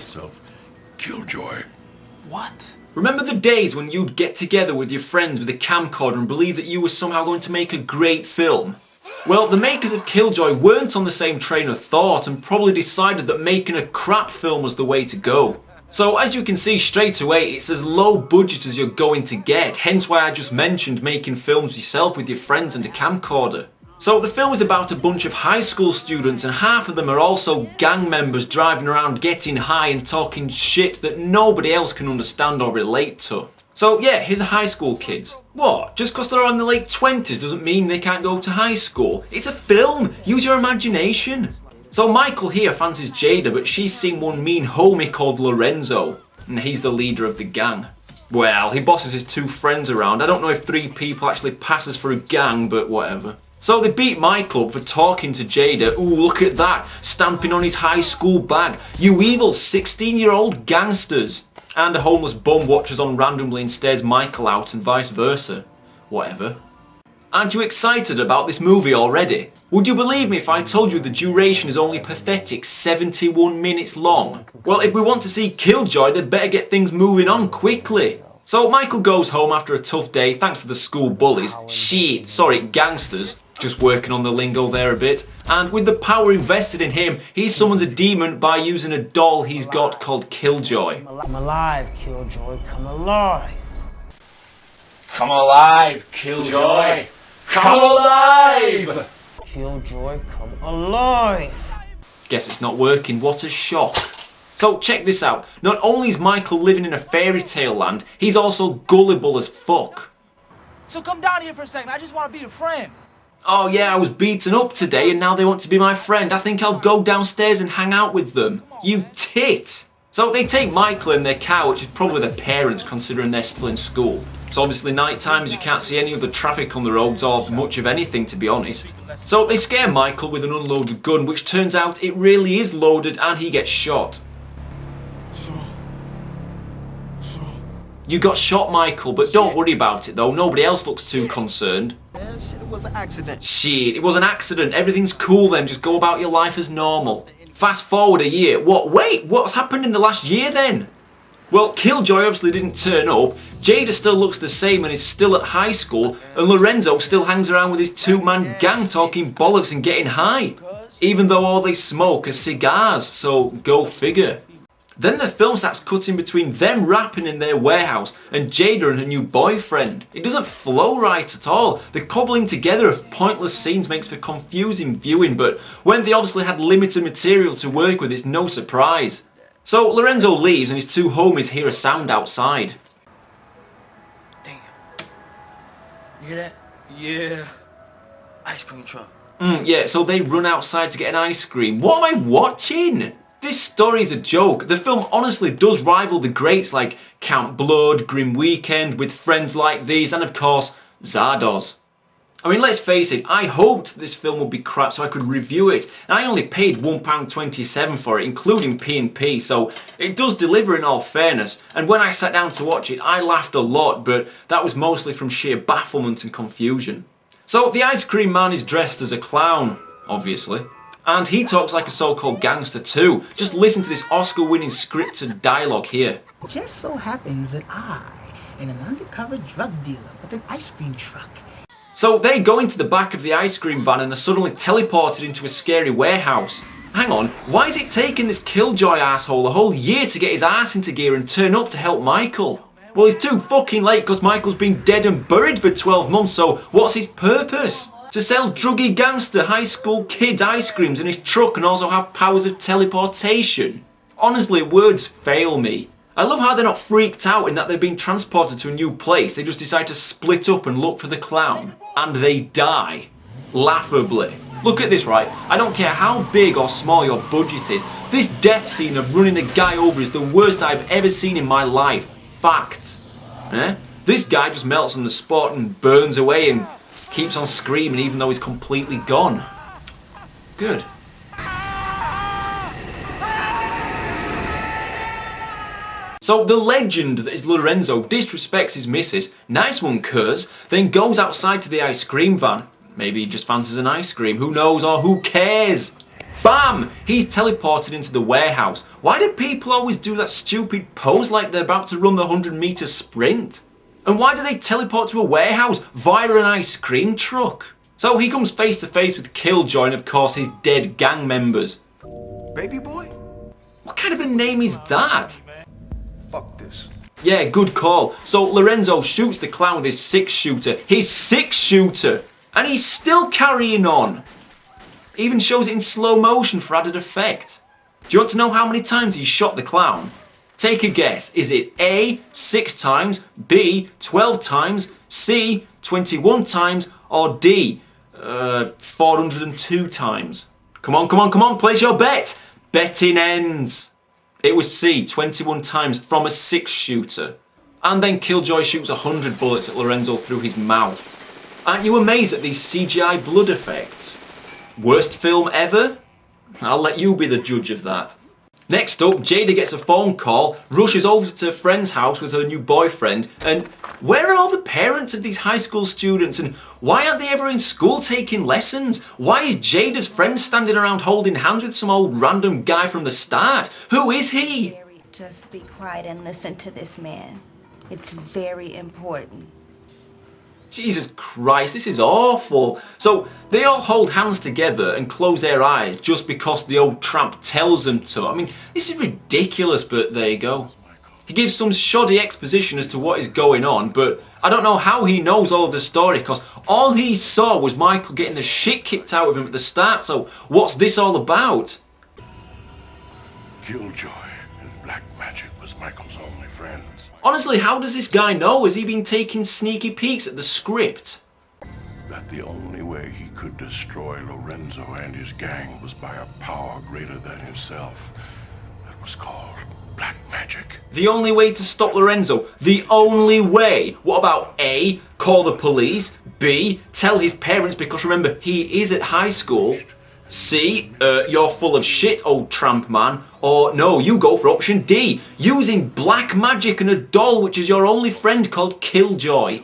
myself Killjoy. What? Remember the days when you'd get together with your friends with a camcorder and believe that you were somehow going to make a great film? Well, the makers of Killjoy weren't on the same train of thought and probably decided that making a crap film was the way to go. So as you can see straight away, it's as low budget as you're going to get, hence why I just mentioned making films yourself with your friends and a camcorder. So the film is about a bunch of high school students, and half of them are also gang members driving around getting high and talking shit that nobody else can understand or relate to. So yeah, here's the high school kids. What? Just because they're in the late 20s doesn't mean they can't go to high school. It's a film. Use your imagination. So Michael here fancies Jada, but she's seen one mean homie called Lorenzo, and he's the leader of the gang. Well, he bosses his two friends around. I don't know if 3 people actually passes for a gang, but whatever. So they beat Michael up for talking to Jada. Ooh, look at that, stamping on his high school bag. You evil 16-year-old gangsters. And a homeless bum watches on randomly and stares Michael out and vice versa. Whatever. Aren't you excited about this movie already? Would you believe me if I told you the duration is only pathetic 71 minutes long? Well, if we want to see Killjoy, they better get things moving on quickly. So Michael goes home after a tough day thanks to the school bullies. Gangsters. Just working on the lingo there a bit. And with the power invested in him, he summons a demon by using a doll he's got called Killjoy. Come alive, Killjoy, come alive. Come alive, Killjoy! Come alive! Killjoy, come alive. Guess it's not working, what a shock. So check this out, not only is Michael living in a fairy tale land, he's also gullible as fuck. So come down here for a second, I just want to be your friend. Oh yeah, I was beaten up today and now they want to be my friend. I think I'll go downstairs and hang out with them. You tit! So they take Michael in their car, which is probably their parents considering they're still in school. It's obviously night times, you can't see any other traffic on the roads or much of anything to be honest. So they scare Michael with an unloaded gun, which turns out it really is loaded and he gets shot. You got shot, Michael, but don't worry about it though, nobody else looks too concerned. Man, shit, it was an accident. Shit, it was an accident, everything's cool then, just go about your life as normal. Fast forward a year, wait, what's happened in the last year then? Well, Killjoy obviously didn't turn up, Jada still looks the same and is still at high school, and Lorenzo still hangs around with his 2-man gang talking bollocks and getting high. Even though all they smoke are cigars, so go figure. Then the film starts cutting between them rapping in their warehouse and Jada and her new boyfriend. It doesn't flow right at all. The cobbling together of pointless scenes makes for confusing viewing, but when they obviously had limited material to work with, it's no surprise. So Lorenzo leaves and his 2 homies hear a sound outside. Damn. You hear that? Yeah. Ice cream truck. Yeah, so they run outside to get an ice cream. What am I watching? This story is a joke. The film honestly does rival the greats like Camp Blood, Grim Weekend, With Friends Like These, and of course, Zardoz. I mean, let's face it, I hoped this film would be crap so I could review it, and I only paid £1.27 for it, including P&P, so it does deliver in all fairness, and when I sat down to watch it, I laughed a lot, but that was mostly from sheer bafflement and confusion. So the ice cream man is dressed as a clown, obviously. And he talks like a so-called gangster too. Just listen to this Oscar-winning scripted dialogue here. Just so happens that I am an undercover drug dealer with an ice cream truck. So they go into the back of the ice cream van and are suddenly teleported into a scary warehouse. Hang on, why is it taking this Killjoy asshole a whole year to get his ass into gear and turn up to help Michael? Well, he's too fucking late because Michael's been dead and buried for 12 months, so what's his purpose? To sell druggy gangster high school kids ice creams in his truck and also have powers of teleportation? Honestly, words fail me. I love how they're not freaked out in that they've been transported to a new place. They just decide to split up and look for the clown. And they die. Laughably. Look at this, right? I don't care how big or small your budget is. This death scene of running a guy over is the worst I've ever seen in my life. Fact. This guy just melts on the spot and burns away and keeps on screaming even though he's completely gone. Good. So the legend that is Lorenzo disrespects his missus, nice one cuz, then goes outside to the ice cream van. Maybe he just fancies an ice cream, who knows or who cares? BAM! He's teleported into the warehouse. Why do people always do that stupid pose like they're about to run the 100-meter sprint? And why do they teleport to a warehouse via an ice cream truck? So he comes face to face with Killjoy and of course his dead gang members. Baby boy? What kind of a name is that? Fuck this. Yeah, good call. So Lorenzo shoots the clown with his 6-shooter. His 6-shooter! And he's still carrying on. Even shows it in slow motion for added effect. Do you want to know how many times he shot the clown? Take a guess. Is it A, 6 times, B, 12 times, C, 21 times, or D, 402 times? Come on, come on, come on, place your bet. Betting ends. It was C, 21 times from a 6-shooter. And then Killjoy shoots 100 bullets at Lorenzo through his mouth. Aren't you amazed at these CGI blood effects? Worst film ever? I'll let you be the judge of that. Next up, Jada gets a phone call, rushes over to her friend's house with her new boyfriend, and where are all the parents of these high school students, and why aren't they ever in school taking lessons? Why is Jada's friend standing around holding hands with some old random guy from the start? Who is he? Just be quiet and listen to this man. It's very important. Jesus Christ, this is awful. So they all hold hands together and close their eyes just because the old tramp tells them to. I mean, this is ridiculous, but there you go. He gives some shoddy exposition as to what is going on, but I don't know how he knows all of the story because all he saw was Michael getting the shit kicked out of him at the start, so what's this all about? Killjoy and black magic was Michael's only friends. Honestly, how does this guy know? Has he been taking sneaky peeks at the script? That the only way he could destroy Lorenzo and his gang was by a power greater than himself. That was called black magic. The only way to stop Lorenzo? The only way? What about A, call the police, B, tell his parents because remember, he is at high school, C, you're full of shit, old tramp man, or no, you go for option D, using black magic and a doll which is your only friend called Killjoy.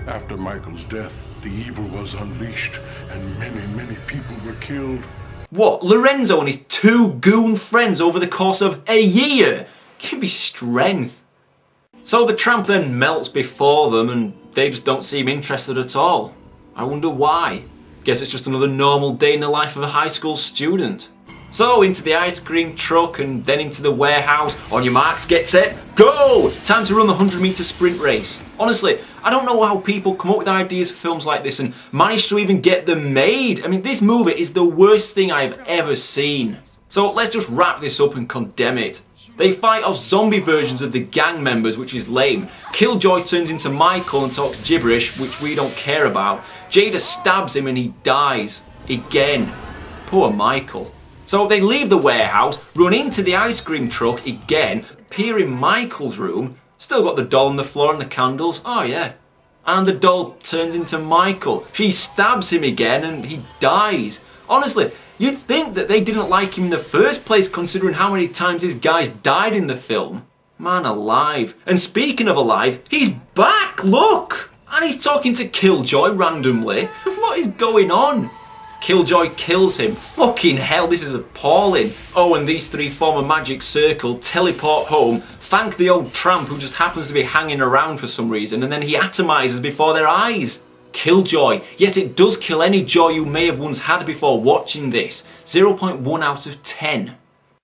After Michael's death, the evil was unleashed and many people were killed. What, Lorenzo and his 2 goon friends over the course of a year? Give me strength. So the tramp then melts before them and they just don't seem interested at all. I wonder why. Guess it's just another normal day in the life of a high school student. So into the ice cream truck and then into the warehouse. On your marks, get set, go! Time to run the 100-meter sprint race. Honestly, I don't know how people come up with ideas for films like this and manage to even get them made. I mean, this movie is the worst thing I've ever seen. So let's just wrap this up and condemn it. They fight off zombie versions of the gang members, which is lame. Killjoy turns into Michael and talks gibberish, which we don't care about. Jada stabs him and he dies. Again. Poor Michael. So they leave the warehouse, run into the ice cream truck again, appear in Michael's room, still got the doll on the floor and the candles, oh yeah. And the doll turns into Michael. She stabs him again and he dies. Honestly, you'd think that they didn't like him in the first place considering how many times this guy's died in the film. Man alive. And speaking of alive, he's back, look! And he's talking to Killjoy randomly. What is going on? Killjoy kills him. Fucking hell, this is appalling. Oh, and these 3 form a magic circle, teleport home, thank the old tramp who just happens to be hanging around for some reason, and then he atomizes before their eyes. Killjoy. Yes, it does kill any joy you may have once had before watching this. 0.1 out of 10.